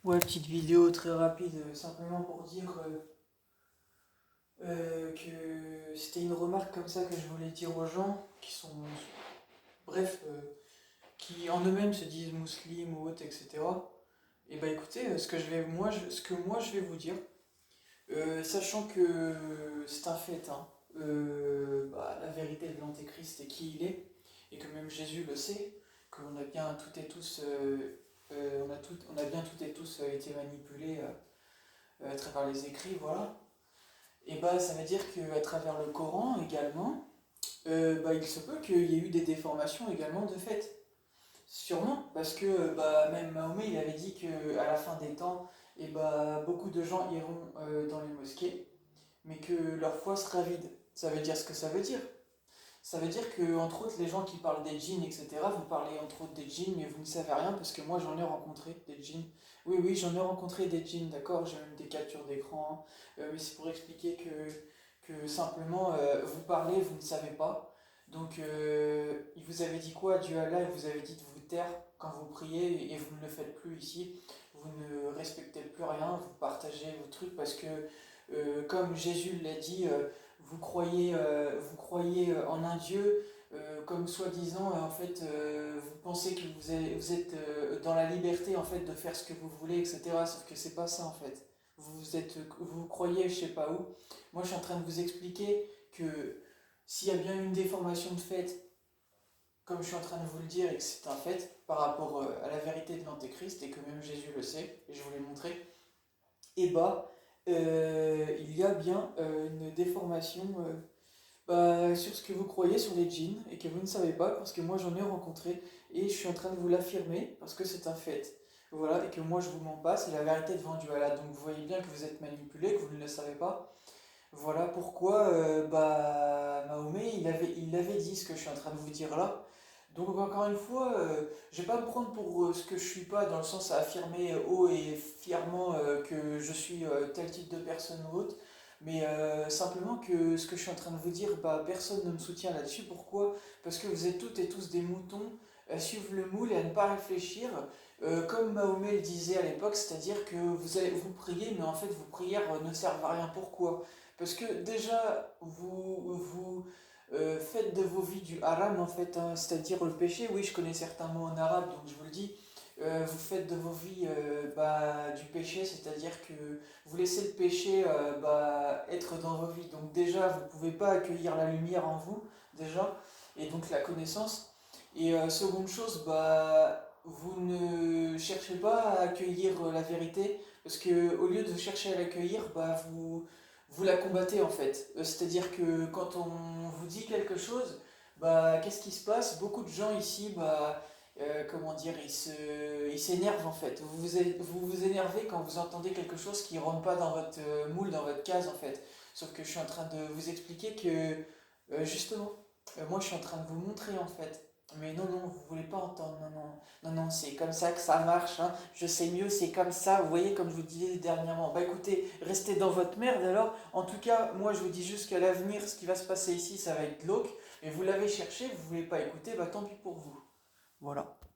Ouais, petite vidéo très rapide, simplement pour dire que c'était une remarque comme ça que je voulais dire aux gens qui sont, bref, qui en eux-mêmes se disent musulmans ou autres, etc. Et bah écoutez, ce que moi je vais vous dire, sachant que c'est un fait, hein, la vérité de l'Antéchrist et qui il est, et que même Jésus le sait, qu'on a bien toutes et tous, on a bien toutes et tous été manipulés à travers les écrits, voilà. Et bah ça veut dire qu'à travers le Coran également, il se peut qu'il y ait eu des déformations également de fait. Sûrement, parce que même Mahomet il avait dit qu'à la fin des temps, beaucoup de gens iront dans les mosquées, mais que leur foi sera vide. Ça veut dire ce que ça veut dire. Ça veut dire que, entre autres, les gens qui parlent des djinns, etc., vous parlez entre autres des djinns, mais vous ne savez rien parce que moi j'en ai rencontré des djinns. Oui, oui, j'en ai rencontré des djinns, d'accord, j'ai même des captures d'écran, hein. Mais c'est pour expliquer que simplement vous parlez, vous ne savez pas. Donc, il vous avait dit quoi, Dieu Allah? Il vous avait dit de vous taire quand vous priez et vous ne le faites plus ici. Vous ne respectez plus rien, vous partagez vos trucs parce que, comme Jésus l'a dit, vous croyez en un Dieu, comme soi-disant, en fait, vous pensez que vous êtes dans la liberté en fait de faire ce que vous voulez, etc. Sauf que c'est pas ça en fait. Vous croyez, je sais pas où. Moi, je suis en train de vous expliquer que s'il y a bien une déformation de fait, comme je suis en train de vous le dire, et que c'est un fait par rapport à la vérité de l'Antéchrist, et que même Jésus le sait, et je vous l'ai montré, et il y a bien une déformation sur ce que vous croyez sur les djinns et que vous ne savez pas parce que moi j'en ai rencontré et je suis en train de vous l'affirmer parce que c'est un fait. Voilà, et que moi je vous mens pas, c'est la vérité devant Dieu Allah. Donc vous voyez bien que vous êtes manipulé, que vous ne le savez pas. Voilà pourquoi Mahomet il avait dit ce que je suis en train de vous dire là. Donc encore une fois, je vais pas me prendre pour ce que je suis pas, dans le sens à affirmer haut et fièrement que je suis tel type de personne ou autre, mais simplement que ce que je suis en train de vous dire, personne ne me soutient là-dessus. Pourquoi? Parce que vous êtes toutes et tous des moutons à suivre le moule et à ne pas réfléchir, comme Mahomet le disait à l'époque, c'est-à-dire que vous priez, mais en fait vos prières ne servent à rien. Pourquoi? Parce que déjà, vous faites de vos vies du haram, en fait, hein, c'est-à-dire le péché. Oui, je connais certains mots en arabe, donc je vous le dis. Vous faites de vos vies du péché, c'est-à-dire que vous laissez le péché être dans vos vies. Donc déjà, vous ne pouvez pas accueillir la lumière en vous, déjà, et donc la connaissance. Et seconde chose, vous ne cherchez pas à accueillir la vérité, parce que au lieu de chercher à l'accueillir, vous la combattez en fait. C'est-à-dire que quand on vous dit quelque chose, qu'est-ce qui se passe? Beaucoup de gens ici, comment dire, ils s'énervent en fait. Vous vous énervez quand vous entendez quelque chose qui ne rentre pas dans votre moule, dans votre case en fait. Sauf que je suis en train de vous expliquer que, justement, moi je suis en train de vous montrer en fait. Mais non, non, vous voulez pas entendre, non, non, non, non, c'est comme ça que ça marche, hein. Je sais mieux, c'est comme ça, vous voyez, comme je vous disais dernièrement. Bah écoutez, restez dans votre merde alors. En tout cas, moi je vous dis juste qu'à l'avenir, ce qui va se passer ici, ça va être glauque. Et vous l'avez cherché, vous voulez pas écouter, tant pis pour vous. Voilà.